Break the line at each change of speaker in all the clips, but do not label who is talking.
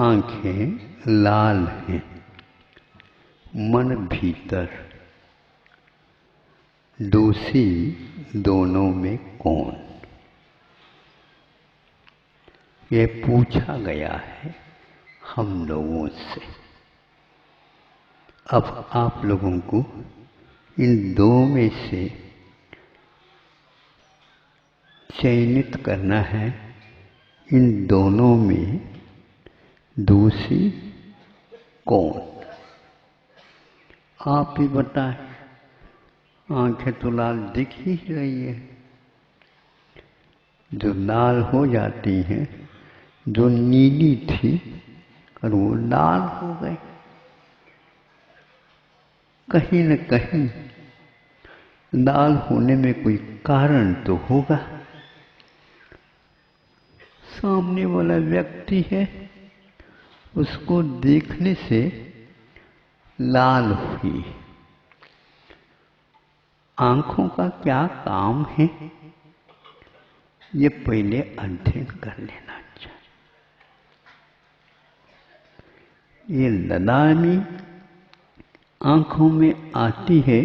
आंखें लाल हैं, मन भीतर, दोषी दोनों में कौन? ये पूछा गया है हम लोगों से। अब आप लोगों को इन दो में से चयनित करना है। इन दोनों में दोषी कौन? आप ही बताएं। आंखें तो लाल दिख ही रही है। जो लाल हो जाती हैं, जो नीली थी और वो लाल हो गई। कहीं न कहीं लाल होने में कोई कारण तो होगा। सामने वाला व्यक्ति है, उसको देखने से लाल हुई। आंखों का क्या काम है, ये पहले अध्ययन कर लेना चाहिए। ये ललामी आंखों में आती है,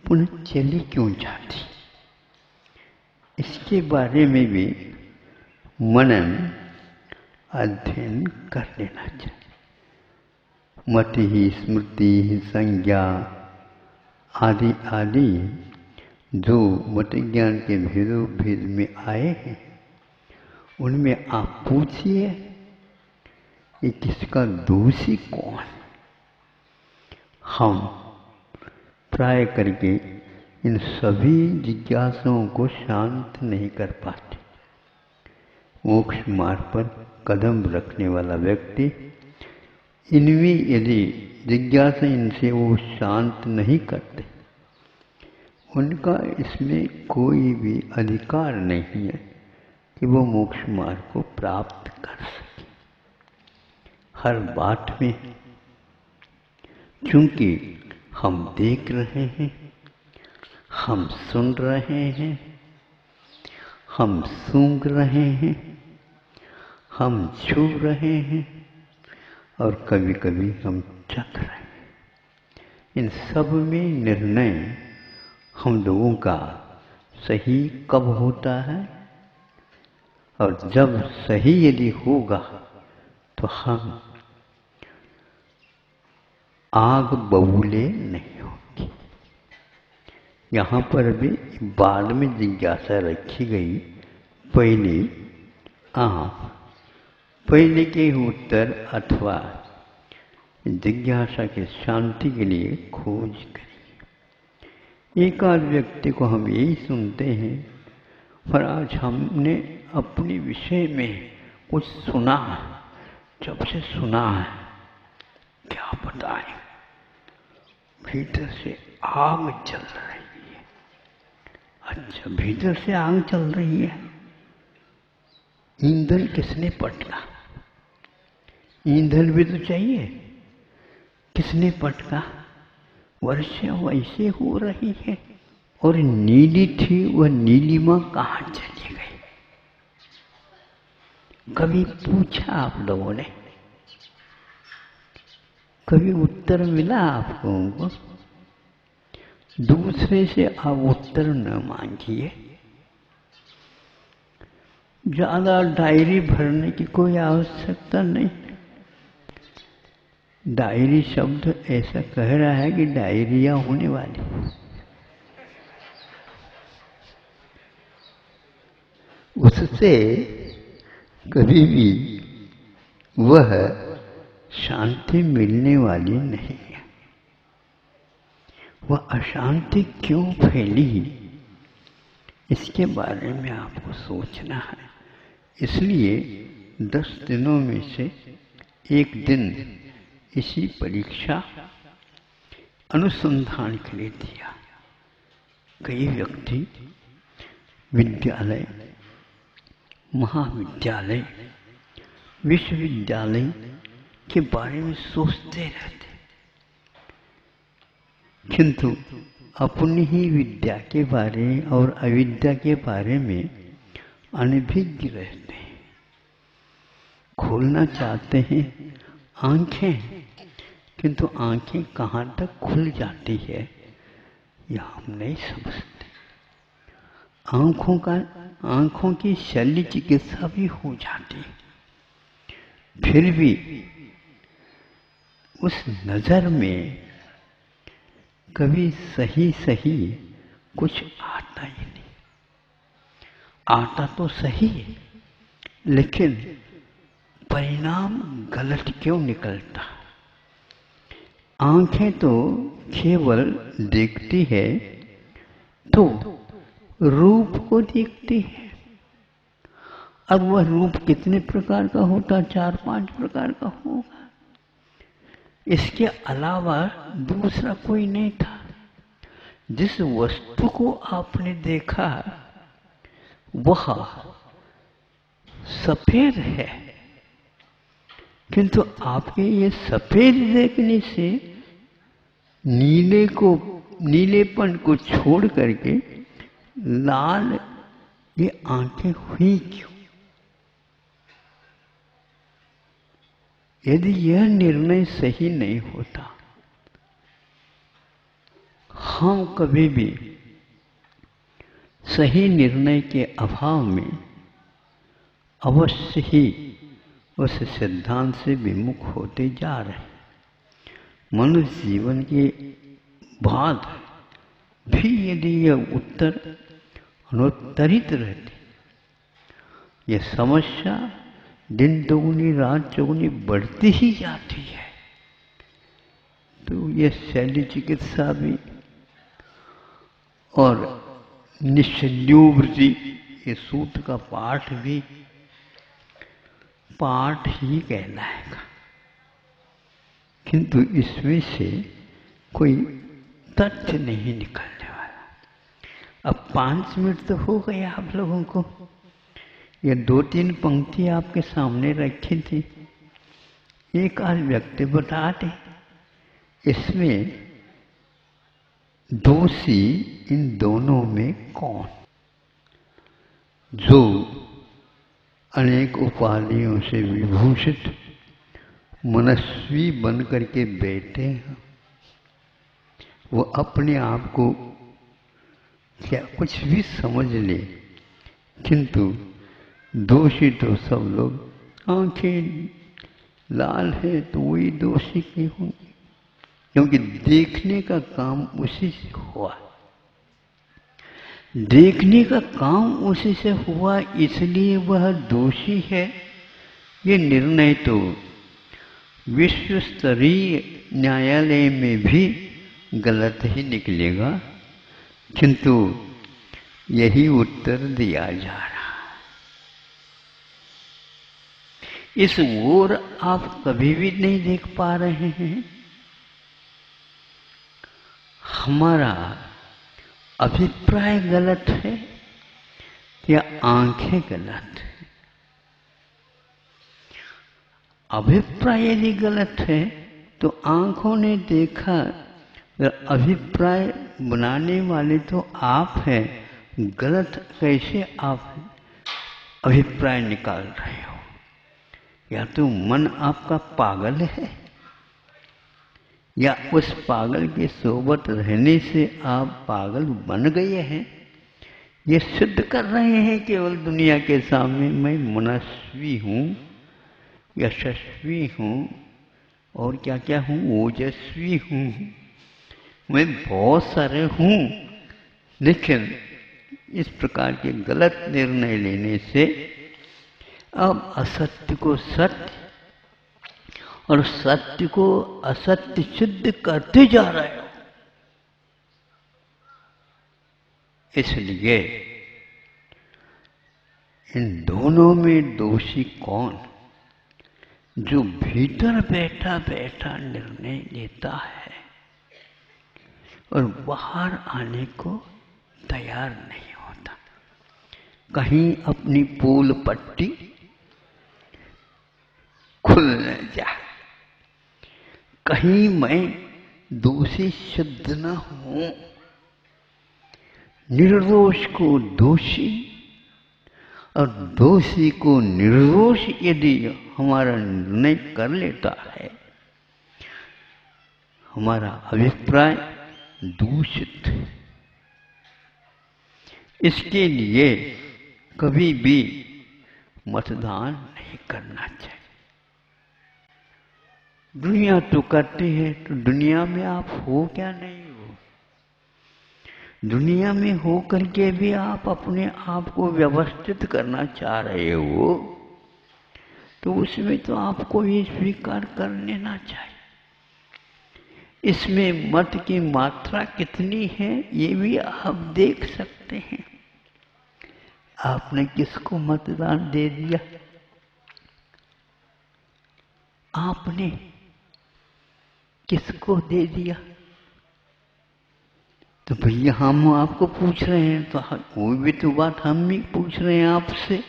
पुनः चली क्यों जाती, इसके बारे में भी मनन अध्ययन कर लेना चाहिए। मति, स्मृति, संज्ञा आदि आदि जो मत ज्ञान के भेदों भेद में आए हैं, उनमें आप पूछिए कि किसका दोषी कौन? हम प्राय करके इन सभी जिज्ञासाओं को शांत नहीं कर पाते। मोक्ष मार्ग पर कदम रखने वाला व्यक्ति इनमें यदि जिज्ञासा इनसे वो शांत नहीं करते, उनका इसमें कोई भी अधिकार नहीं है कि वो मोक्ष मार्ग को प्राप्त कर सके। हर बात में चूंकि हम देख रहे हैं, हम सुन रहे हैं, हम सूंघ रहे हैं, हम छू रहे हैं और कभी कभी हम चख रहे हैं। इन सब में निर्णय हम लोगों का सही कब होता है, और जब सही यदि होगा तो हम आग बबूले नहीं होगी। यहाँ पर भी बाद में जिज्ञासा रखी गई। पहले आप पहले के उत्तर अथवा जिज्ञासा के शांति के लिए खोज करिए। एक आध व्यक्ति को हम यही सुनते हैं, पर आज हमने अपने विषय में कुछ सुना, जब से सुना है क्या बताएं, भीतर से आग चल रही है। अच्छा, भीतर से आग चल रही है। ईंधन किसने पटका? ईंधन भी तो चाहिए। किसने पटका? वर्षा वैसे हो रही है और नीली थी, वह नीलिमा कहाँ चली गई? कभी पूछा आप लोगों ने? कभी उत्तर मिला आप लोगों को? दूसरे से आप उत्तर न मांगिए। ज्यादा डायरी भरने की कोई आवश्यकता नहीं। डायरी शब्द ऐसा कह रहा है कि डायरिया होने वाली। उससे कभी भी वह शांति मिलने वाली नहीं है। वह अशांति क्यों फैली, इसके बारे में आपको सोचना है। इसलिए 10 दिनों में से एक दिन इसी परीक्षा अनुसंधान के लिए दिया। कई व्यक्ति विद्यालय, महाविद्यालय, विश्वविद्यालय के बारे में सोचते रहते, किंतु अपनी ही विद्या के बारे और अविद्या के बारे में अनभिज्ञ रहते हैं। खोलना चाहते हैं आंखें, किंतु आंखें कहाँ तक खुल जाती है यह हम नहीं समझते। आंखों की शल्य चिकित्सा भी हो जाती है, फिर भी उस नजर में कभी सही सही कुछ आता ही नहीं। आता तो सही है, लेकिन परिणाम गलत क्यों निकलता? आंखें तो केवल देखती है तो रूप को देखती है। अब वह रूप कितने प्रकार का होता? 4-5 प्रकार का होगा। इसके अलावा दूसरा कोई नहीं था। जिस वस्तु को आपने देखा वह सफेद है, किंतु आपके ये सफेद देखने से नीलेपन को छोड़ करके लाल ये आंखें हुई क्यों? यदि यह निर्णय सही नहीं होता, हम कभी भी सही निर्णय के अभाव में अवश्य ही उस सिद्धांत से विमुख होते जा रहे। मनुष्य जीवन के बाद भी यदि यह उत्तर अनुत्तरित रहती, यह समस्या दिन दोगुनी रात चौगुनी बढ़ती ही जाती है, तो यह शल्य चिकित्सा भी और निश्चल्योवृत्ति ये सूत्र का पाठ भी पाठ ही कहलाएगा, किंतु इसमें से कोई तथ्य नहीं निकलने वाला। अब 5 मिनट तो हो गए आप लोगों को। ये 2-3 पंक्ति आपके सामने रखी थी, एक आध व्यक्ति बता दे इसमें दोषी इन दोनों में कौन? जो अनेक उपाधियों से विभूषित मनस्वी बन करके बैठे हैं, वो अपने आप को क्या कुछ भी समझ ले, किंतु दोषी तो सब लोग। आंखें लाल है तो वही दोषी क्यों होंगे? क्योंकि देखने का काम उसी से हुआ, देखने का काम उसी से हुआ, इसलिए वह दोषी है। ये निर्णय तो विश्व स्तरीय न्यायालय में भी गलत ही निकलेगा, किंतु यही उत्तर दिया जा रहा है। इस ओर आप कभी भी नहीं देख पा रहे हैं। हमारा अभिप्राय गलत है या आंखें गलत है? अभिप्राय यदि गलत है तो आंखों ने देखा, अभिप्राय बनाने वाले तो आप हैं, गलत कैसे आप अभिप्राय निकाल रहे हो? या तो मन आपका पागल है, या उस पागल के सोबत रहने से आप पागल बन गए हैं। ये सिद्ध कर रहे हैं केवल दुनिया के सामने, मैं मनस्वी हूँ, यशस्वी हूँ, और क्या क्या हूँ, ओजस्वी हूँ, मैं बहुत सारे हूँ। लेकिन इस प्रकार के गलत निर्णय लेने से अब असत्य को सत्य और सत्य को असत्य सिद्ध करते जा रहे हो। इसलिए इन दोनों में दोषी कौन? जो भीतर बैठा बैठा निर्णय लेता है और बाहर आने को तैयार नहीं होता। कहीं अपनी पोल पट्टी खुल न जाए, कहीं मैं दोषी सिद्ध न हूं। निर्दोष को दोषी और दोषी को निर्दोष यदि हमारा निर्णय कर लेता है, हमारा अभिप्राय दूषित है। इसके लिए कभी भी मतदान नहीं करना चाहिए। दुनिया तो करती है, तो दुनिया में आप हो क्या नहीं हो? दुनिया में हो करके भी आप अपने आप को व्यवस्थित करना चाह रहे हो, तो उसमें तो आपको ये स्वीकार कर लेना चाहिए। इसमें मत की मात्रा कितनी है ये भी आप देख सकते हैं। आपने किसको मतदान दे दिया? आपने किसको दे दिया? तो भैया हम आपको पूछ रहे हैं, तो वो भी तो बात हम भी पूछ रहे हैं आपसे।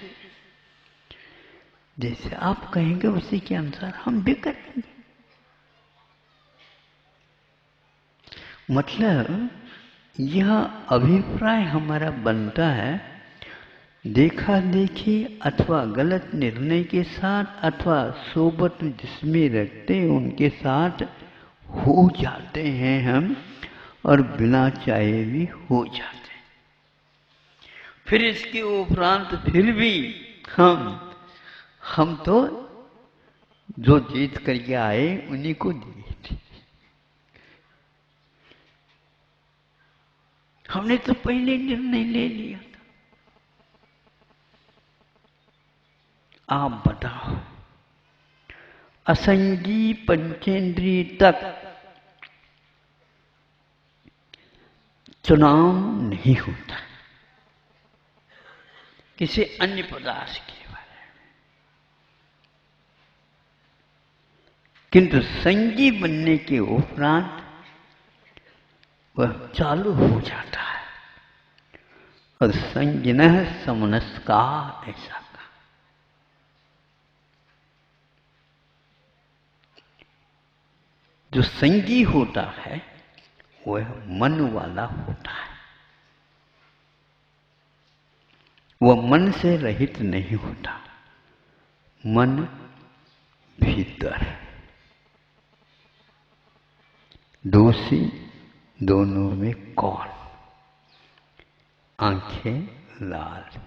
जैसे आप कहेंगे उसी के अनुसार हम भी करेंगे। मतलब यह अभिप्राय हमारा बनता है देखा देखी अथवा गलत निर्णय के साथ अथवा सोबत जिसमें रखते उनके साथ हो जाते हैं हम, और बिना चाहे भी हो जाते हैं। फिर इसके उपरांत फिर भी हम तो जो जीत करके आए उन्हीं को दिए थे। हमने तो पहले निर्णय ले लिया था। आप बताओ, असंगी पंचेंद्रिय तक चुनाव नहीं होता किसी अन्य पदार्थ के बारे में, किंतु संगी बनने के उपरांत वह चालू हो जाता है। और संगिनः समनस्कार ऐसा का जो संगी होता है वह मन वाला होता है, वह मन से रहित नहीं होता। मन भीतर है। दोषी दोनों में कौन? आंखें लाल।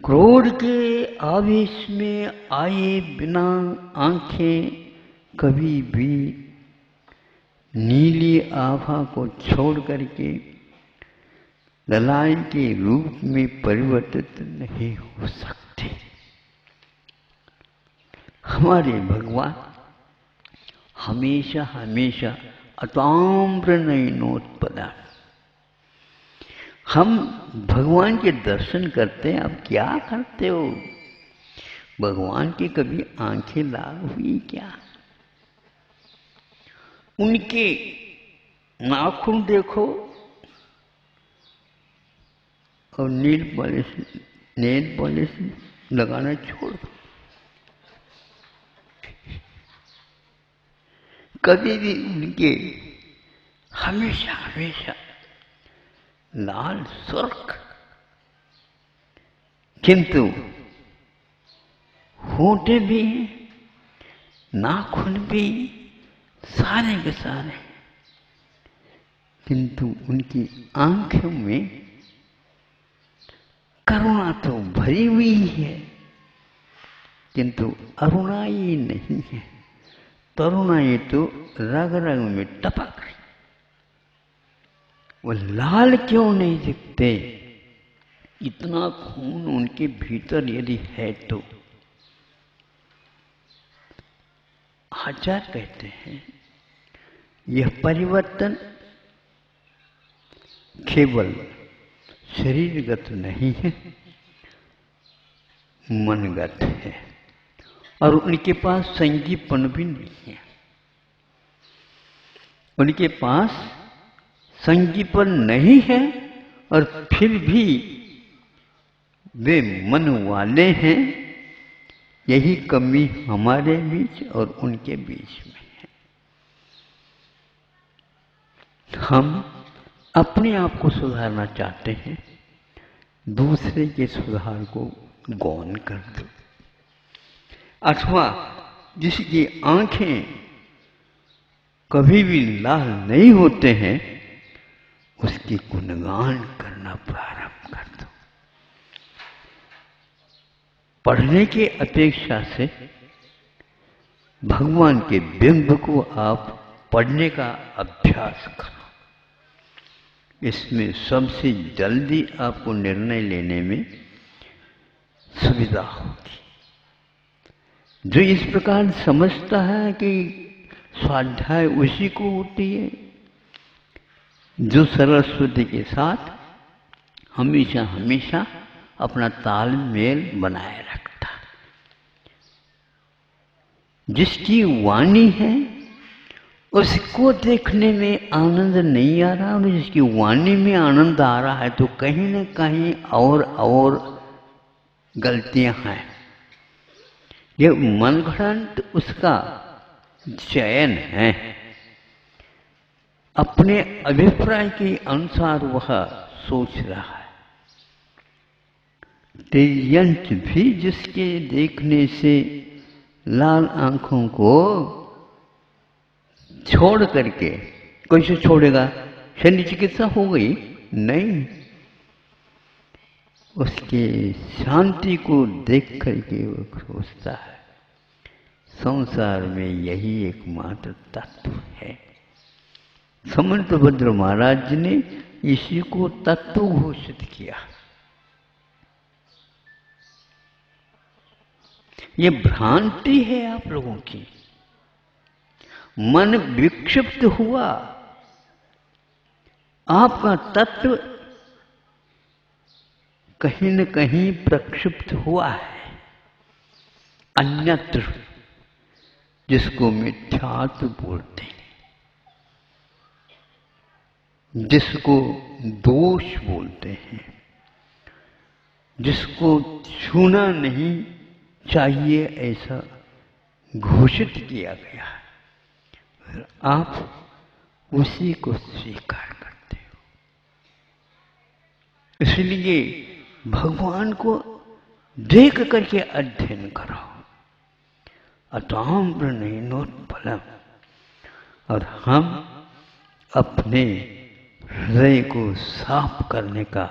क्रोध के आवेश में आए बिना आंखें कभी भी नीली आभा को छोड़ करके ललाई के रूप में परिवर्तित नहीं हो सकते। हमारे भगवान हमेशा हमेशा अताम्र नयनोत्पदा। हम भगवान के दर्शन करते हैं, अब क्या करते हो? भगवान की कभी आंखें लाल हुई क्या? उनके नाखून देखो और नील पॉलिश लगाना छोड़ दो। कभी भी उनके हमेशा हमेशा लाल सुर्ख, किंतु होंठे भी नाखून भी सारे के सारे, किंतु उनकी आंखों में करुणा तो भरी हुई है, किंतु अरुणाई नहीं है। तरुणाई तो रग रग में टपक रही। वो लाल क्यों नहीं दिखते? इतना खून उनके भीतर यदि है तो। आचार्य कहते हैं यह परिवर्तन केवल शरीरगत नहीं है, मनगत है। और उनके पास संगीपन भी नहीं है। उनके पास संगीपन नहीं है और फिर भी वे मन वाले हैं। यही कमी हमारे बीच और उनके बीच में है। हम अपने आप को सुधारना चाहते हैं दूसरे के सुधार को गौण कर दो, अथवा जिसकी आंखें कभी भी लाल नहीं होते हैं उसकी गुणगान करना प्रारंभ कर दो। पढ़ने की अपेक्षा से भगवान के बिंब को आप पढ़ने का अभ्यास करो। इसमें सबसे जल्दी आपको निर्णय लेने में सुविधा होगी। जो इस प्रकार समझता है कि स्वाध्याय उसी को होती है जो सरस्वती के साथ हमेशा हमेशा अपना तालमेल बनाए रखता है, जिसकी वाणी है उसको देखने में आनंद नहीं आ रहा, और जिसकी वाणी में आनंद आ रहा है तो कहीं न कहीं और गलतियां हैं। ये मनगढ़ंत उसका चयन है, अपने अभिप्राय के अनुसार वह सोच रहा है। तेजयंत भी जिसके देखने से लाल आंखों को छोड़ करके, कैसे छोड़ेगा? शल्य चिकित्सा हो गई? नहीं, उसके शांति को देख करके वो सोचता है संसार में यही एकमात्र तत्व है। समंतभद्र महाराज जी ने इसी को तत्व घोषित किया। ये भ्रांति है आप लोगों की। मन विक्षिप्त हुआ, आपका तत्व कहीं न कहीं प्रक्षिप्त हुआ है अन्यत्र, जिसको मिथ्यात्व बोलते हैं, जिसको दोष बोलते हैं, जिसको छूना नहीं चाहिए ऐसा घोषित किया गया है, आप उसी को स्वीकार करते हो। इसलिए भगवान को देख करके अध्ययन करो। अताम्र नयनोत्पलम। और हम अपने हृदय को साफ करने का